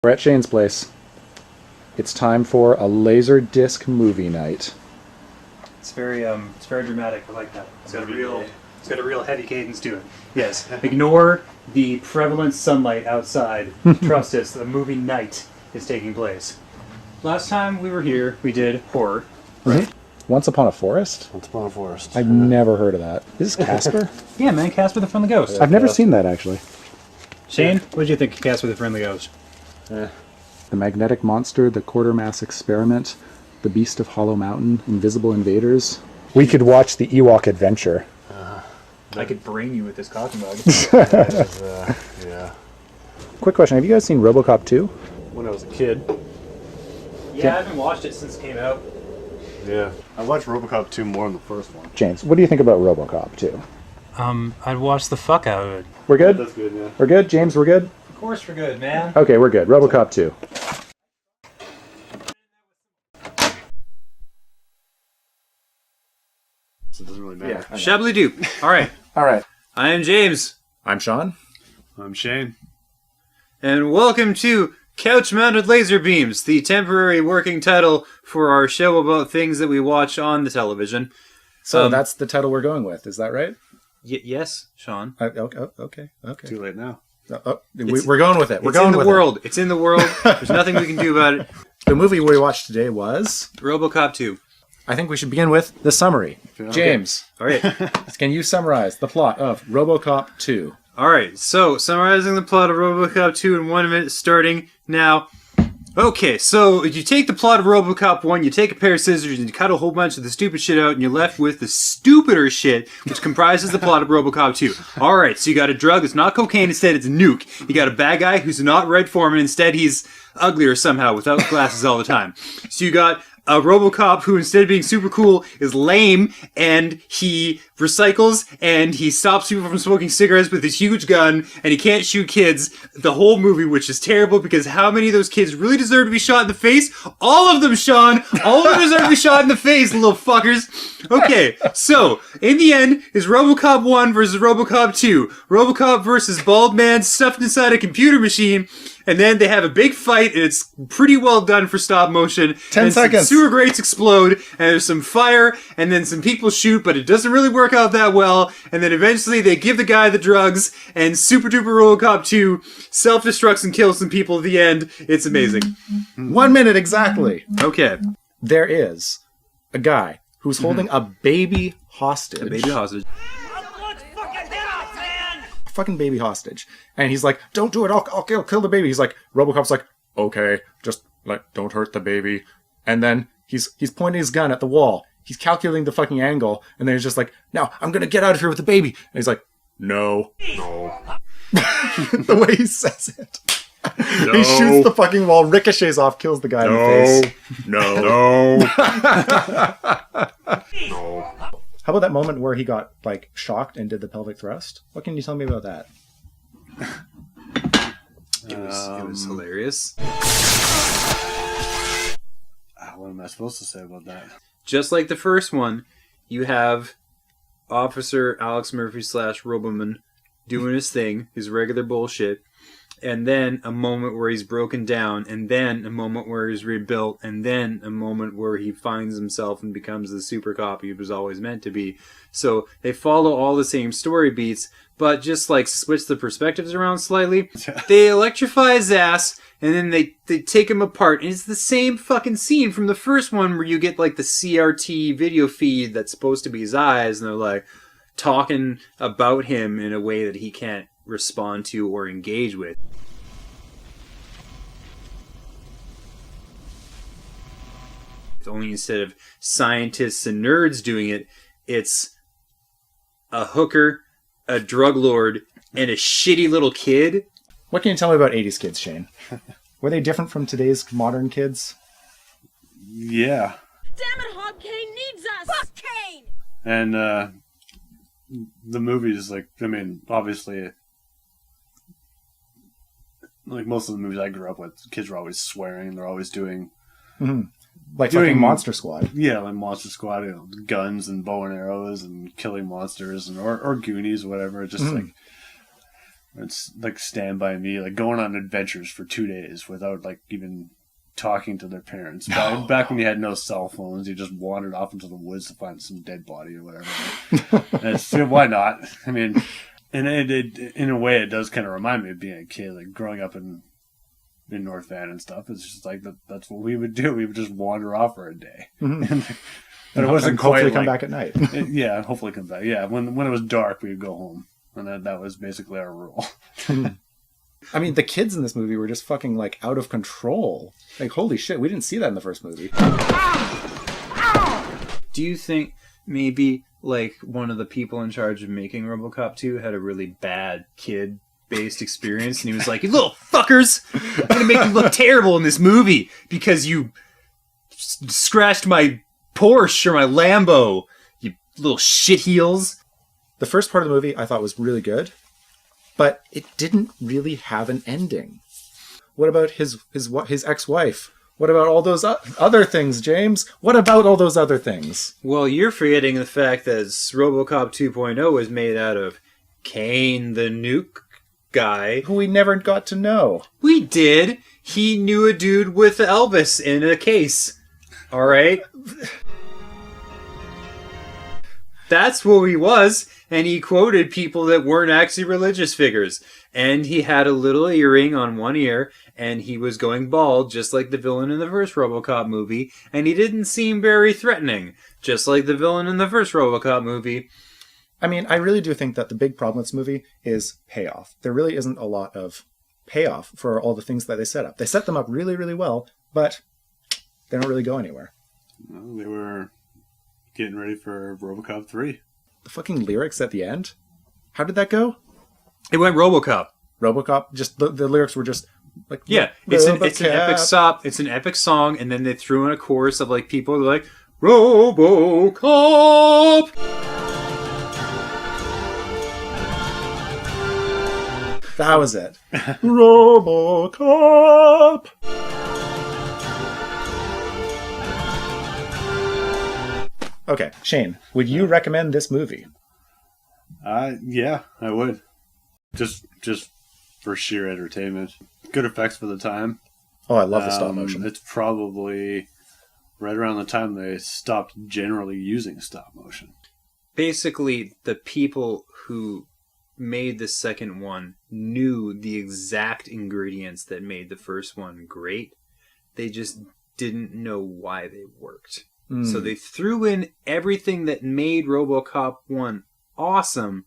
We're at Shane's place. It's time for a Laserdisc movie night. It's very dramatic. I like that. It's got a real heavy cadence to it. Yes. Ignore the prevalent sunlight outside. Trust us, the movie night is taking place. Last time we were here, we did horror. Right? Once Upon a Forest? Once Upon a Forest. I've never heard of that. Is this Casper? Yeah, man, Casper the Friendly Ghost. I've never seen that, actually. Shane, what did you think of Casper the Friendly Ghost? The Magnetic Monster, The Quartermass Experiment, The Beast of Hollow Mountain, Invisible Invaders. We could watch the Ewok Adventure. I could brain you with this cotton bug. Yeah. Quick question, have you guys seen Robocop 2? When I was a kid. Yeah, I haven't watched it since it came out. Yeah. I watched Robocop 2 more than the first one. James, what do you think about Robocop 2? I'd watch the fuck out of it. We're good? That's good, yeah. We're good? James, we're good? Of course we're good, man. Okay, we're good. Robocop 2. So it doesn't really matter. Yeah. Shabbly-doop. All right. All right. I am James. I'm Sean. I'm Shane. And welcome to Couch-Mounted Laser Beams, the temporary working title for our show about things that we watch on the television. So that's the title we're going with, is that right? Yes, Sean. Okay. Too late now. We're going with it. It's in the world. It's in the world. There's nothing we can do about it. The movie we watched today was... Robocop 2. I think we should begin with the summary. Okay. James, All right. can you summarize the plot of Robocop 2? All right. So, summarizing the plot of Robocop 2 in 1 minute, starting now. Okay, so you take the plot of Robocop 1, you take a pair of scissors, and you cut a whole bunch of the stupid shit out, and you're left with the stupider shit, which comprises the plot of Robocop 2. Alright, so you got a drug that's not cocaine, instead it's a nuke. You got a bad guy who's not Red Foreman, instead he's uglier somehow, without glasses all the time. So you got a Robocop who, instead of being super cool, is lame, and he recycles, and he stops people from smoking cigarettes with his huge gun, and he can't shoot kids the whole movie, which is terrible, because how many of those kids really deserve to be shot in the face? All of them, Sean! All of them deserve to be shot in the face, little fuckers! Okay, so, in the end, is Robocop 1 versus Robocop 2. Robocop versus bald man stuffed inside a computer machine, and then they have a big fight, and it's pretty well done for stop motion. 10 seconds. Some sewer grates explode, and there's some fire, and then some people shoot, but it doesn't really work out that well. And then eventually they give the guy the drugs, and Super Duper Robocop 2 self-destructs and kills some people at the end. It's amazing. 1 minute exactly. Okay. There is a guy who's holding a baby hostage. A baby hostage. Fucking baby hostage. And he's like, don't do it, I'll kill the baby. He's like, Robocop's like, okay, just don't hurt the baby. And then he's pointing his gun at the wall. He's calculating the fucking angle, and then he's just like, no, I'm gonna get out of here with the baby. And he's like, no. The way he says it. No. He shoots the fucking wall, ricochets off, kills the guy in the face. No. How about that moment where he got, shocked and did the pelvic thrust? What can you tell me about that? It was hilarious. What am I supposed to say about that? Just like the first one, you have Officer Alex Murphy / Roboman doing his thing, his regular bullshit, and then a moment where he's broken down, and then a moment where he's rebuilt, and then a moment where he finds himself and becomes the super cop he was always meant to be. So they follow all the same story beats, but just switch the perspectives around slightly. They electrify his ass, and then they take him apart, and it's the same fucking scene from the first one where you get the CRT video feed that's supposed to be his eyes, and they're talking about him in a way that he can't respond to or engage with. Only instead of scientists and nerds doing it, it's a hooker, a drug lord, and a shitty little kid. What can you tell me about 80s kids, Shane? Were they different from today's modern kids? Yeah. Damn it, Hob Kane needs us! Fuck Kane! And the movies, obviously, most of the movies I grew up with, kids were always swearing. They're always doing... Mm-hmm. Fucking Monster Squad. Yeah, Monster Squad, guns and bow and arrows and killing monsters, or Goonies, whatever. Just It's like Stand By Me, like going on adventures for 2 days without like even talking to their parents. Back when you had no cell phones, you just wandered off into the woods to find some dead body or whatever. Why not? I mean, and it in a way, it does kind of remind me of being a kid, like growing up in North Van and stuff. It's just like that's what we would do. We would just wander off for a day. Mm-hmm. But it wasn't and quite hopefully come like, back at night. Yeah, hopefully come back. Yeah, when it was dark, we would go home. And that was basically our rule. I mean, the kids in this movie were just fucking, like, out of control. Like, holy shit, we didn't see that in the first movie. Do you think maybe, like, one of the people in charge of making Robocop 2 had a really bad kid-based experience, and he was like, "You little fuckers! I'm gonna make you look terrible in this movie because you scratched my Porsche or my Lambo, you little shit-heels." The first part of the movie I thought was really good, but it didn't really have an ending. What about his ex-wife? What about all those other things, James? What about all those other things? Well, you're forgetting the fact that Robocop 2.0 was made out of Kane the Nuke guy. Who we never got to know. We did. He knew a dude with Elvis in a case. All right? That's who he was. And he quoted people that weren't actually religious figures. And he had a little earring on one ear, and he was going bald, just like the villain in the first Robocop movie. And he didn't seem very threatening, just like the villain in the first Robocop movie. I mean, I really do think that the big problem with this movie is payoff. There really isn't a lot of payoff for all the things that they set up. They set them up really, really well, but they don't really go anywhere. Well, they were getting ready for Robocop 3. The fucking lyrics at the end? How did that go? It went Robocop. Robocop? Just the lyrics were just like... Yeah, it's an epic it's an epic song, and then they threw in a chorus of like people like, Robocop! That was it. Robocop! Okay, Shane, would you recommend this movie? Yeah, I would. Just for sheer entertainment. Good effects for the time. Oh, I love the stop motion. It's probably right around the time they stopped generally using stop motion. Basically, the people who made the second one knew the exact ingredients that made the first one great. They just didn't know why they worked. So they threw in everything that made RoboCop 1 awesome,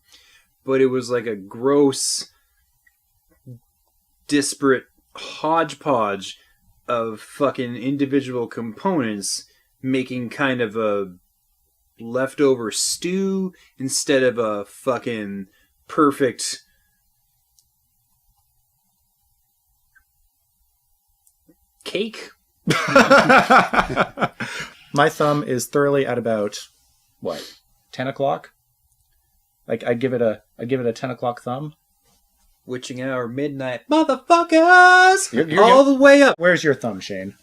but it was like a gross, disparate hodgepodge of fucking individual components making kind of a leftover stew instead of a fucking perfect cake. My thumb is thoroughly at about, 10 o'clock? Like, I'd give it a 10 o'clock thumb. Witching hour, midnight, motherfuckers! You're all the way up. Where's your thumb, Shane?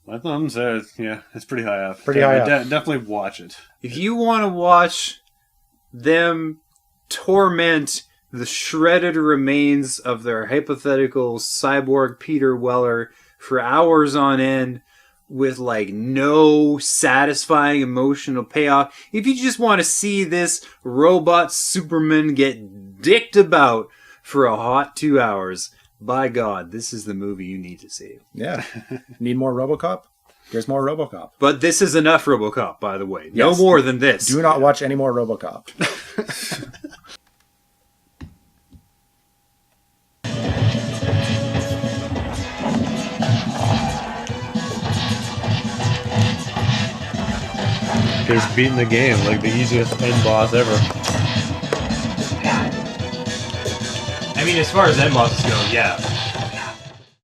My thumbs, it's pretty high up. Pretty high up. Definitely watch it. If you want to watch them torment the shredded remains of their hypothetical cyborg Peter Weller for hours on end with like no satisfying emotional payoff, if you just want to see this robot Superman get dicked about for a hot 2 hours, by God, this is the movie you need to see. Yeah. Need more RoboCop? Here's more RoboCop. But this is enough RoboCop, by the way. Yes. No more than this. Do not watch any more RoboCop. Just beating the game like the easiest end boss ever. I mean, as far as end bosses go, yeah.